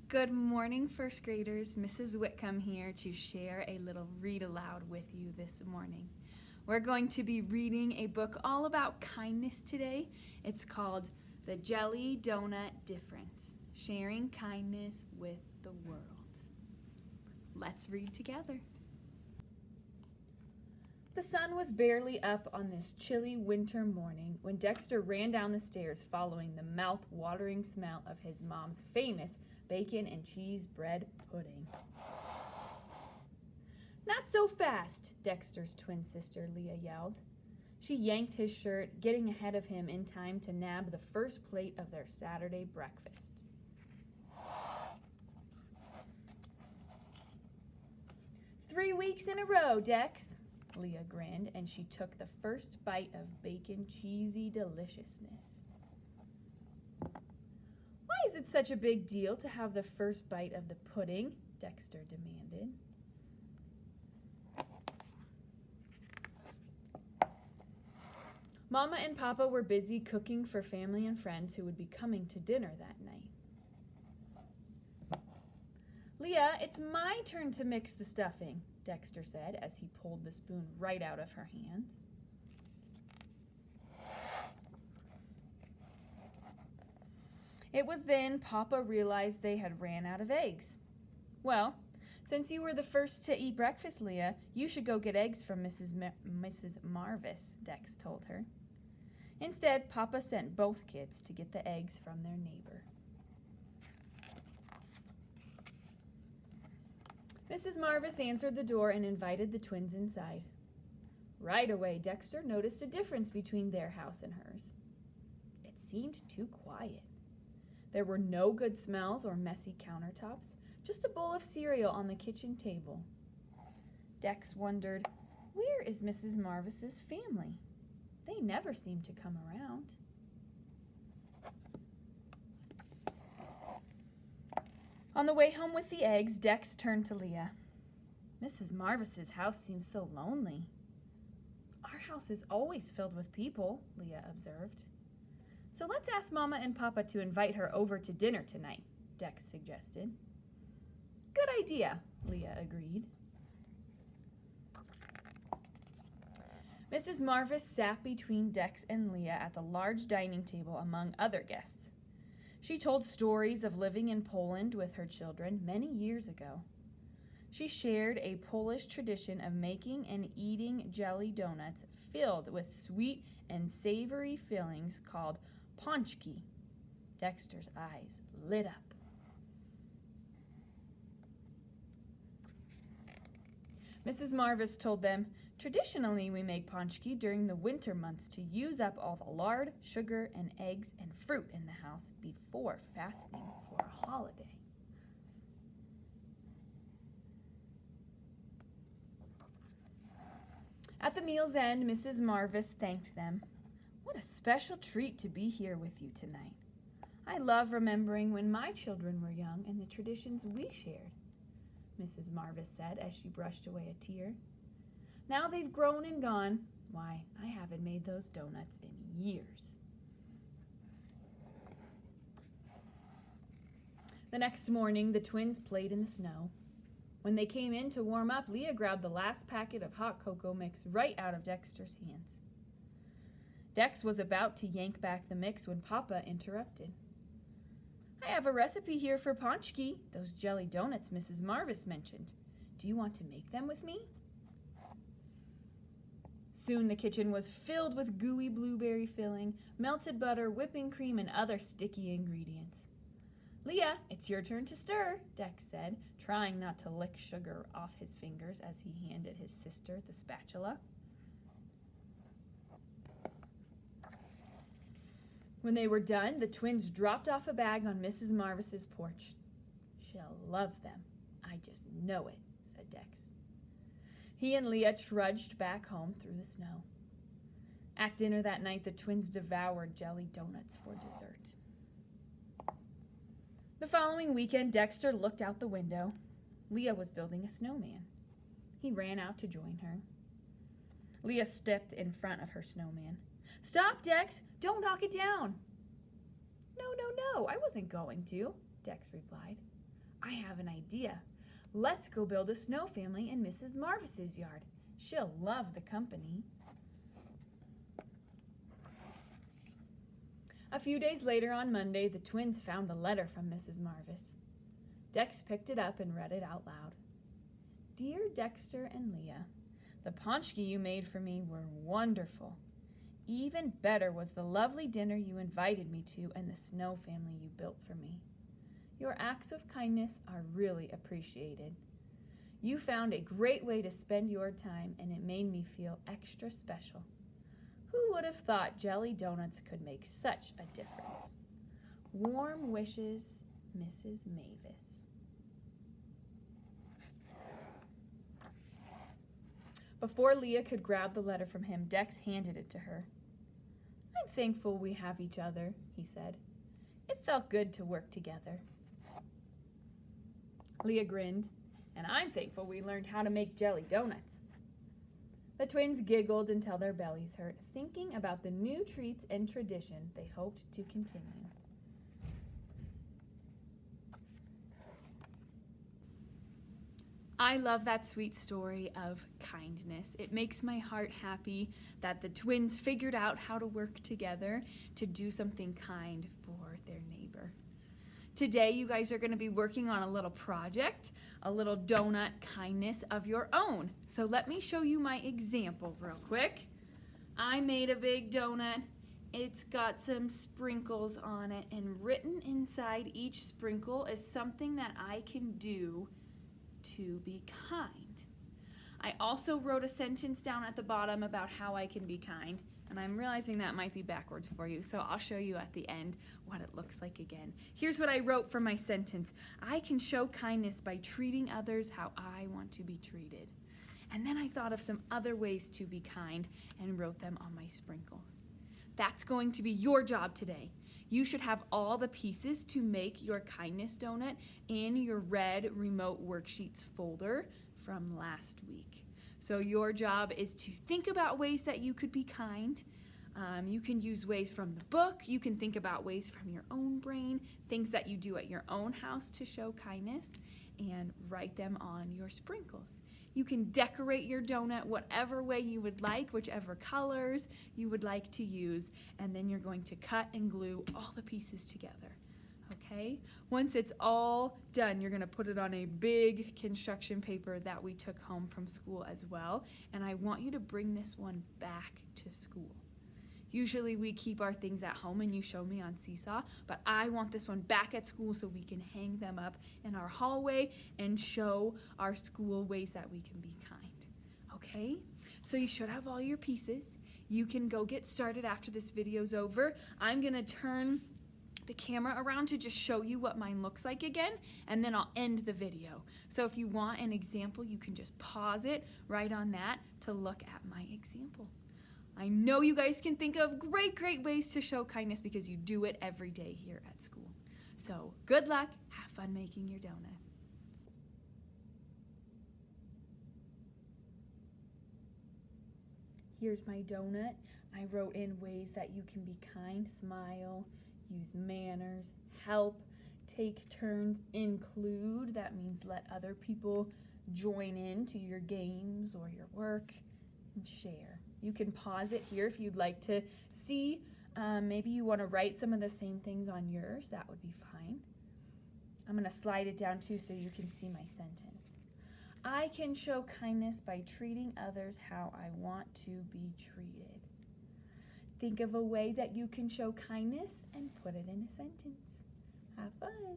Good morning, first graders. Mrs. Whitcomb here to share a little read aloud with you this morning. We're going to be reading a book all about kindness today. It's called The Jelly Donut Difference, Sharing Kindness with the World. Let's read together. The sun was barely up on this chilly winter morning when Dexter ran down the stairs following the mouth-watering smell of his mom's famous bacon and cheese bread pudding. "Not so fast," Dexter's twin sister Leah yelled. She yanked his shirt, getting ahead of him in time to nab the first plate of their Saturday breakfast. "3 weeks in a row, Dex," Leah grinned, and she took the first bite of bacon cheesy deliciousness. "Why is it such a big deal to have the first bite of the pudding?" Dexter demanded. Mama and Papa were busy cooking for family and friends who would be coming to dinner that night. "Leah, it's my turn to mix the stuffing," Dexter said as he pulled the spoon right out of her hands. It was then Papa realized they had ran out of eggs. "Well, since you were the first to eat breakfast, Leah, you should go get eggs from Mrs. Marvis," Dex told her. Instead, Papa sent both kids to get the eggs from their neighbor. Mrs. Marvis answered the door and invited the twins inside. Right away, Dexter noticed a difference between their house and hers. It seemed too quiet. There were no good smells or messy countertops, just a bowl of cereal on the kitchen table. Dex wondered, where is Mrs. Marvis's family? They never seem to come around. On the way home with the eggs, Dex turned to Leah. "Mrs. Marvis's house seems so lonely." "Our house is always filled with people," Leah observed. "So let's ask Mama and Papa to invite her over to dinner tonight," Dex suggested. "Good idea," Leah agreed. Mrs. Marvis sat between Dex and Leah at the large dining table among other guests. She told stories of living in Poland with her children many years ago. She shared a Polish tradition of making and eating jelly donuts filled with sweet and savory fillings called pączki. Dexter's eyes lit up. Mrs. Marvis told them, "Traditionally, we make pączki during the winter months to use up all the lard, sugar, and eggs and fruit in the house before fasting for a holiday." At the meal's end, Mrs. Marvis thanked them. "What a special treat to be here with you tonight. I love remembering when my children were young and the traditions we shared," Mrs. Marvis said as she brushed away a tear. "Now they've grown and gone. Why, I haven't made those donuts in years." The next morning, the twins played in the snow. When they came in to warm up, Leah grabbed the last packet of hot cocoa mix right out of Dexter's hands. Dex was about to yank back the mix when Papa interrupted. "I have a recipe here for pączki, those jelly donuts Mrs. Marvis mentioned. Do you want to make them with me?" Soon the kitchen was filled with gooey blueberry filling, melted butter, whipping cream, and other sticky ingredients. "Leah, it's your turn to stir," Dex said, trying not to lick sugar off his fingers as he handed his sister the spatula. When they were done, the twins dropped off a bag on Mrs. Marvis's porch. "She'll love them. I just know it," said Dex. He and Leah trudged back home through the snow. At dinner that night, the twins devoured jelly donuts for dessert. The following weekend, Dexter looked out the window. Leah was building a snowman. He ran out to join her. Leah stepped in front of her snowman. "Stop, Dex! Don't knock it down!" No, I wasn't going to," Dex replied. I have an idea. Let's go build a snow family in Mrs. Marvis's yard. She'll love the company. A few days later on Monday, the twins found a letter from Mrs. Marvis. Dex picked it up and read it out loud. Dear Dexter and Leah, the paczki you made for me were wonderful. Even better was the lovely dinner you invited me to and the snow family you built for me. Your acts of kindness are really appreciated. You found a great way to spend your time, and it made me feel extra special. Who would have thought jelly donuts could make such a difference? Warm wishes, Mrs. Mavis. Before Leah could grab the letter from him, Dex handed it to her. I'm thankful we have each other, he said. It felt good to work together. Leah grinned, and I'm thankful we learned how to make jelly donuts. The twins giggled until their bellies hurt, thinking about the new treats and tradition they hoped to continue. I love that sweet story of kindness. It makes my heart happy that the twins figured out how to work together to do something kind for their neighbor. Today, you guys are going to be working on a little project, a little donut kindness of your own. So let me show you my example real quick. I made a big donut. It's got some sprinkles on it, and written inside each sprinkle is something that I can do to be kind. I also wrote a sentence down at the bottom about how I can be kind, and I'm realizing that might be backwards for you, so I'll show you at the end what it looks like again. Here's what I wrote for my sentence. I can show kindness by treating others how I want to be treated. And then I thought of some other ways to be kind and wrote them on my sprinkles. That's going to be your job today. You should have all the pieces to make your kindness donut in your red remote worksheets folder from last week. So your job is to think about ways that you could be kind. You can use ways from the book. You can think about ways from your own brain, things that you do at your own house to show kindness, and write them on your sprinkles. You can decorate your donut whatever way you would like, whichever colors you would like to use, and then you're going to cut and glue all the pieces together. Okay? Once it's all done, you're going to put it on a big construction paper that we took home from school as well, and I want you to bring this one back to school. Usually we keep our things at home and you show me on Seesaw, but I want this one back at school so we can hang them up in our hallway and show our school ways that we can be kind. Okay? So you should have all your pieces. You can go get started after this video's over. I'm going to turn the camera around to just show you what mine looks like again, and then I'll end the video. So if you want an example, you can just pause it right on that to look at my example. I know you guys can think of great ways to show kindness because you do it every day here at school. So good luck, have fun making your donut. Here's my donut. I wrote in ways that you can be kind, smile, use manners, help, take turns, include. That means let other people join in to your games or your work, and share. You can pause it here if you'd like to see. Maybe you want to write some of the same things on yours. That would be fine. I'm going to slide it down too so you can see my sentence. I can show kindness by treating others how I want to be treated. Think of a way that you can show kindness and put it in a sentence. Have fun.